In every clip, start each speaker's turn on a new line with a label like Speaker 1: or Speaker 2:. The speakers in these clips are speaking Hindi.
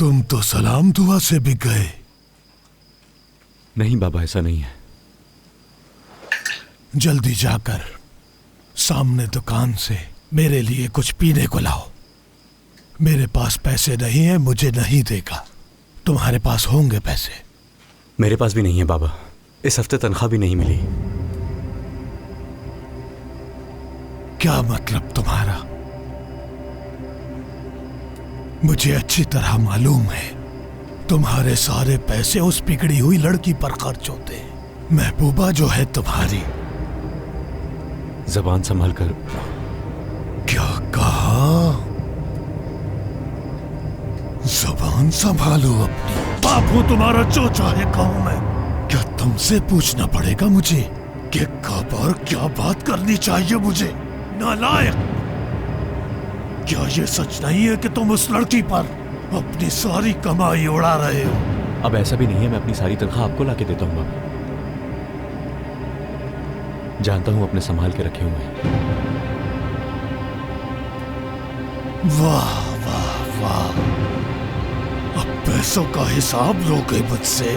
Speaker 1: तुम तो सलाम दुआ से बिक गए।
Speaker 2: नहीं बाबा, ऐसा नहीं है।
Speaker 1: जल्दी जाकर सामने दुकान से मेरे लिए कुछ पीने को लाओ। मेरे पास पैसे नहीं है, मुझे नहीं देगा। तुम्हारे पास होंगे पैसे?
Speaker 2: मेरे पास भी नहीं है बाबा, इस हफ्ते तनख्वाह भी नहीं मिली।
Speaker 1: क्या मतलब तुम्हारा? मुझे अच्छी तरह मालूम है तुम्हारे सारे पैसे उस बिगड़ी हुई लड़की पर खर्च होते हैं। महबूबा जो है तुम्हारी।
Speaker 2: जबान संभाल कर।
Speaker 1: क्या कहा? जबान संभालो अपनी। बापू तुम्हारा जो चाहे कहूं मैं। क्या तुमसे पूछना पड़ेगा मुझे कि कब और क्या बात करनी चाहिए मुझे? नालायक! क्या ये सच नहीं है कि तुम उस लड़की पर अपनी सारी कमाई उड़ा रहे हो?
Speaker 2: अब ऐसा भी नहीं है, मैं अपनी सारी तनख्वाह आपको लाके देता हूँ बाबा। जानता हूँ अपने संभाल के रखे हुए हैं।
Speaker 1: वाह वाह वाह! अब पैसों का हिसाब लोगे मुझसे?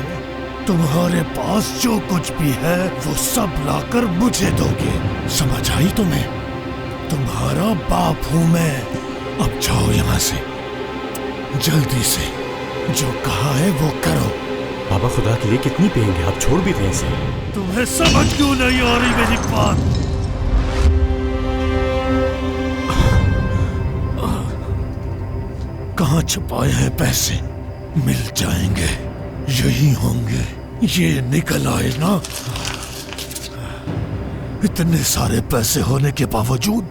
Speaker 1: तुम्हारे पास जो कुछ भी है वो सब लाकर मुझे दोगे। समझ आई तुम्हें? तुम्हारा बाप हूं मैं। अब जाओ यहां से, जल्दी से। जो कहा है वो करो।
Speaker 2: बाबा खुदा के लिए कितनी पिएंगे, आप छोड़ भी दें इसे।
Speaker 1: तुम्हें समझ क्यों नहीं आ रही मेरी बात? कहाँ छुपाए हैं पैसे? मिल जाएंगे, यही होंगे। ये निकल आए ना। इतने सारे पैसे होने के बावजूद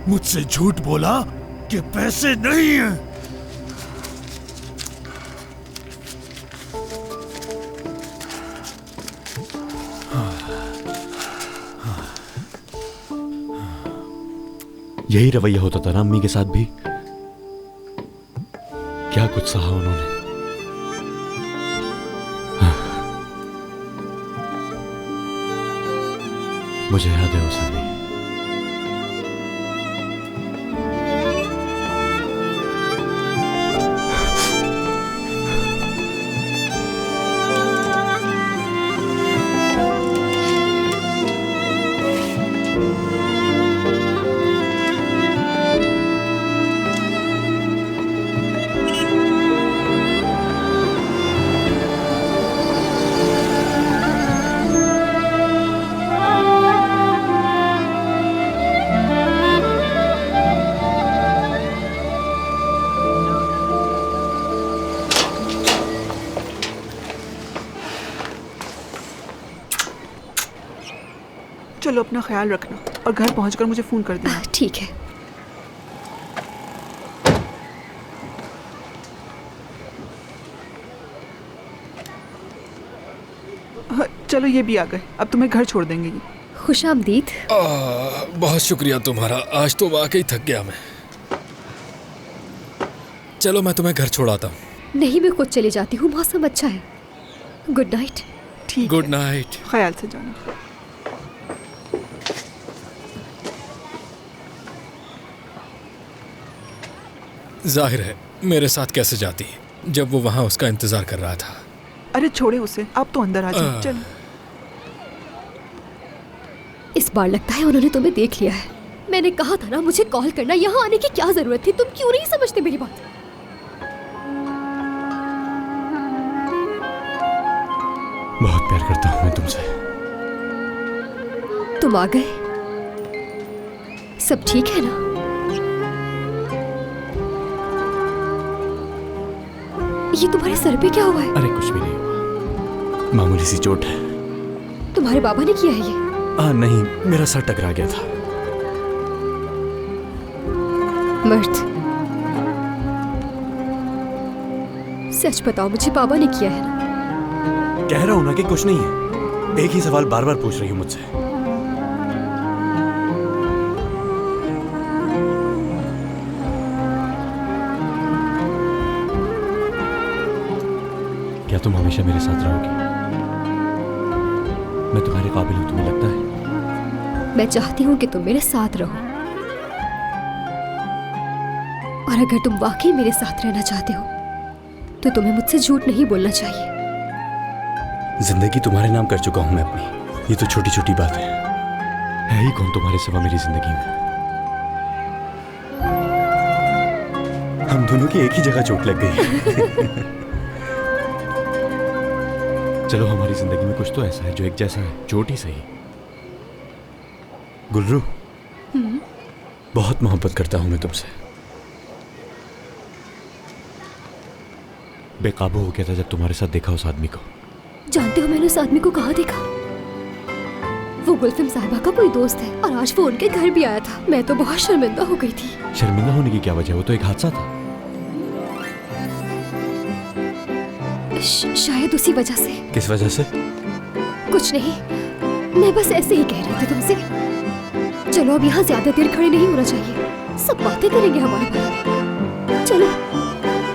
Speaker 1: मुझसे झूठ बोला कि पैसे नहीं हैं।
Speaker 2: यही रवैया होता था ना अम्मी के साथ भी। क्या कुछ सहा उन्होंने। मुझे याद है उस समय।
Speaker 3: चलो अपना ख्याल रखना और घर पहुंचकर मुझे फोन कर देना।
Speaker 4: ठीक है।
Speaker 3: चलो ये भी आ गए, अब तुम्हें घर छोड़ देंगे ये।
Speaker 4: खुशामदीद।
Speaker 5: बहुत शुक्रिया तुम्हारा, आज तो वाकई थक गया मैं। चलो मैं तुम्हें घर छोड़ाता हूँ।
Speaker 4: नहीं, मैं खुद चली जाती हूँ, मौसम अच्छा है। Good night.
Speaker 3: ठीक।
Speaker 5: Good night.
Speaker 3: ख्याल से जाना।
Speaker 5: जाहिर है मेरे साथ कैसे जाती जब वो वहां उसका इंतजार कर रहा था।
Speaker 3: अरे छोड़े उसे, आप तो अंदर आ जाओ। चलो।
Speaker 4: इस बार लगता है उन्होंने तुम्हें देख लिया है। मैंने कहा था ना मुझे कॉल करना, यहाँ आने की क्या जरूरत थी? तुम क्यों नहीं समझते मेरी बात?
Speaker 2: बहुत प्यार करता हूँ मैं तुमसे।
Speaker 4: तुम आ गए, सब ठीक है ना? ये तुम्हारे सर पे क्या हुआ है?
Speaker 2: अरे कुछ भी नहीं हुआ, मामूली सी चोट है।
Speaker 4: तुम्हारे बाबा ने किया है ये?
Speaker 2: नहीं, मेरा सर टकरा गया था।
Speaker 4: मर्द, सच बताओ मुझे, बाबा ने किया है ना?
Speaker 2: कह रहा हूं ना कि कुछ नहीं है। एक ही सवाल बार बार पूछ रही हूं मुझसे। क्या तुम हमेशा मेरे साथ रहोगी? मैं तुम्हारे काबिल हूं, तुम्हें लगता है?
Speaker 4: मैं चाहती हूं कि तुम मेरे साथ रहो, और अगर तुम वाकई मेरे साथ रहना चाहते हो तो तुम्हें मुझसे झूठ नहीं बोलना चाहिए।
Speaker 2: जिंदगी तुम्हारे नाम कर चुका हूं मैं अपनी। ये तो छोटी छोटी बात है ही कौन तुम्हारे सिवा मेरी जिंदगी में? हम दोनों की एक ही जगह चोट लग गई। चलो, हमारी जिंदगी में कुछ तो ऐसा है जो एक जैसा है, चोट ही सही। गुल्रू, बहुत मोहब्बत करता हूं मैं तुमसे। बेकाबू हो गया था जब तुम्हारे साथ देखा उस आदमी को।
Speaker 4: जानते हो मैंने उस आदमी को कहाँ देखा? वो गुलफिम साहिबा का कोई दोस्त है और आज वो उनके घर भी आया था। मैं तो बहुत शर्मिंदा हो गई थी।
Speaker 2: शर्मिंदा होने की क्या वजह? वो तो एक हादसा था।
Speaker 4: शायद उसी वजह से।
Speaker 2: किस वजह से?
Speaker 4: कुछ नहीं, मैं बस ऐसे ही कह रही थी तुमसे। चलो अब यहाँ ज्यादा देर खड़े नहीं होना चाहिए, सब बातें करेंगे हमारे बारे में। चलो।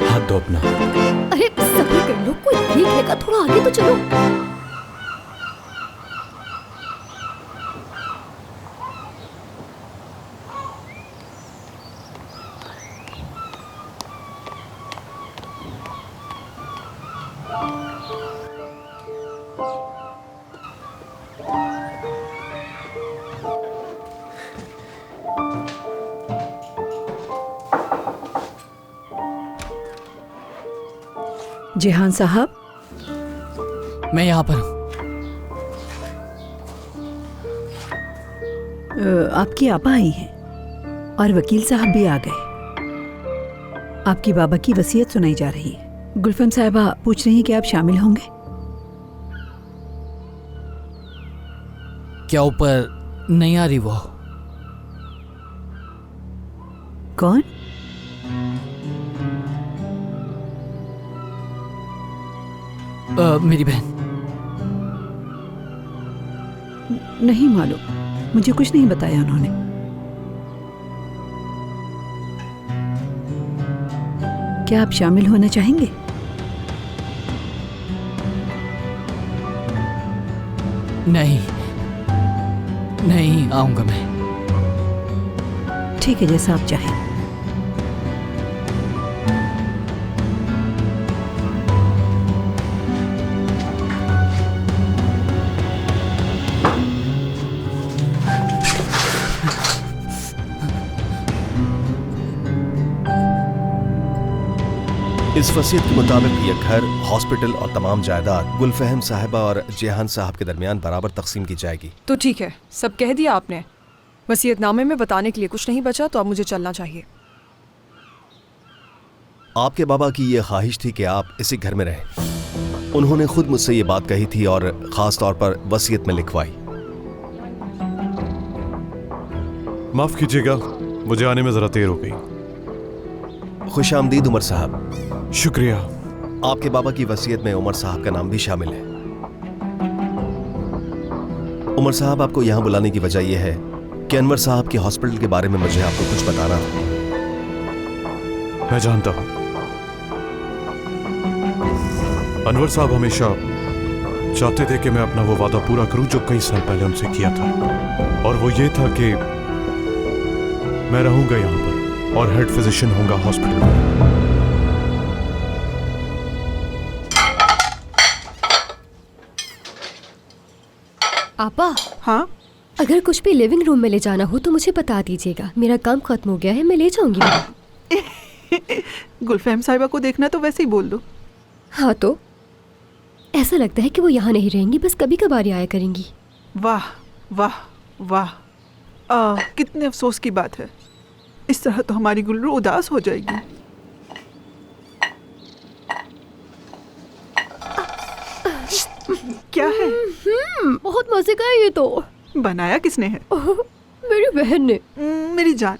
Speaker 2: हाथ दो अपना।
Speaker 4: अरे सब्र कर लो, कोई देख लेगा, थोड़ा आगे तो चलो।
Speaker 6: जेहान साहब,
Speaker 7: मैं यहाँ पर हूँ।
Speaker 6: आपकी आपा आई हैं और वकील साहब भी आ गए। आपकी बाबा की वसीयत सुनाई जा रही है। गुलफम साहिबा पूछ रही हैं कि आप शामिल होंगे।
Speaker 7: क्या ऊपर नहीं आ रही वो?
Speaker 6: कौन?
Speaker 7: मेरी बहन।
Speaker 6: नहीं मालूम, मुझे कुछ नहीं बताया उन्होंने। क्या आप शामिल होना चाहेंगे?
Speaker 7: नहीं, नहीं आऊंगा मैं।
Speaker 6: ठीक है, जैसा आप चाहें।
Speaker 8: इस वसीयत के मुताबिक ये घर, हॉस्पिटल और तमाम जायदाद गुलफहम साहिबा और जेहान साहब के दरमियान बराबर तकसीम की जाएगी।
Speaker 9: तो ठीक है, सब कह दिया आपने। वसीयतनामे में बताने के लिए कुछ नहीं बचा, तो अब मुझे चलना चाहिए।
Speaker 8: आपके बाबा की ये ख्वाहिश थी कि आप इसी घर में रहें। उन्होंने खुद मुझसे ये बात कही थी और खास तौर पर वसीयत में लिखवाई।
Speaker 1: माफ कीजिएगा, मुझे आने में जरा देर हो गई।
Speaker 8: खुश आमदीद उमर साहब।
Speaker 1: शुक्रिया।
Speaker 8: आपके बाबा की वसीयत में उमर साहब का नाम भी शामिल है। उमर साहब, आपको यहाँ बुलाने की वजह यह है कि अनवर साहब के हॉस्पिटल के बारे में मुझे आपको कुछ बताना था।
Speaker 1: मैं जानता हूँ अनवर साहब हमेशा चाहते थे कि मैं अपना वो वादा पूरा करूं जो कई साल पहले उनसे किया था, और वो ये था कि मैं रहूंगा यहाँ पर और हेड फिजिशियन होऊंगा हॉस्पिटल में।
Speaker 4: आपा,
Speaker 3: हाँ?
Speaker 4: अगर कुछ भी लिविंग रूम में ले जाना हो तो मुझे बता दीजिएगा। मेरा काम खत्म हो गया है, मैं ले जाऊंगी।
Speaker 3: गुलफहम साहिबा को देखना तो वैसे ही बोल दो।
Speaker 4: हाँ, तो ऐसा लगता है कि वो यहाँ नहीं रहेंगी, बस कभी कभार ही आया करेंगी।
Speaker 3: वाह वाह वाह, कितने अफसोस की बात है। इस तरह तो हमारी गुल्लू उदास हो जाएगी। क्या है?
Speaker 4: बहुत मजे का है ये तो।
Speaker 3: बनाया किसने है?
Speaker 4: मेरी बहन ने।
Speaker 3: मेरी जान।